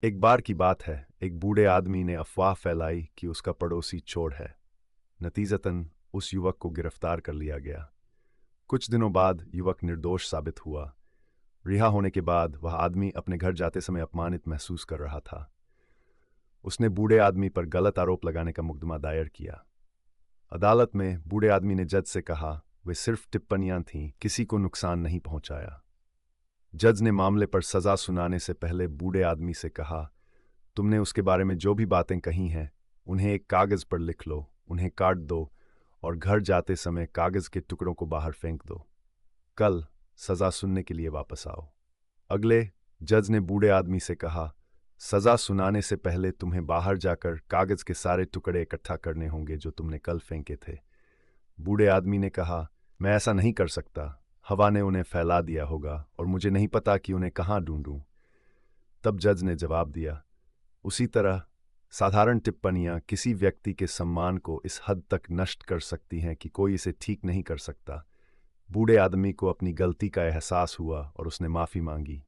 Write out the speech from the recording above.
एक बार की बात है, एक बूढ़े आदमी ने अफवाह फैलाई कि उसका पड़ोसी चोर है। नतीजतन उस युवक को गिरफ्तार कर लिया गया। कुछ दिनों बाद युवक निर्दोष साबित हुआ। रिहा होने के बाद वह आदमी अपने घर जाते समय अपमानित महसूस कर रहा था। उसने बूढ़े आदमी पर गलत आरोप लगाने का मुकदमा दायर किया। अदालत में बूढ़े आदमी ने जज से कहा, वे सिर्फ टिप्पणियां थीं, किसी को नुकसान नहीं पहुंचाया। जज ने मामले पर सजा सुनाने से पहले बूढ़े आदमी से कहा, तुमने उसके बारे में जो भी बातें कही हैं, उन्हें एक कागज पर लिख लो, उन्हें काट दो और घर जाते समय कागज के टुकड़ों को बाहर फेंक दो। कल सजा सुनने के लिए वापस आओ। अगले जज ने बूढ़े आदमी से कहा, सजा सुनाने से पहले तुम्हें बाहर जाकर कागज के सारे टुकड़े इकट्ठा करने होंगे जो तुमने कल फेंके थे। बूढ़े आदमी ने कहा, मैं ऐसा नहीं कर सकता, हवा ने उन्हें फैला दिया होगा और मुझे नहीं पता कि उन्हें कहाँ ढूंढूं। तब जज ने जवाब दिया, उसी तरह साधारण टिप्पणियां किसी व्यक्ति के सम्मान को इस हद तक नष्ट कर सकती हैं कि कोई इसे ठीक नहीं कर सकता। बूढ़े आदमी को अपनी गलती का एहसास हुआ और उसने माफी मांगी।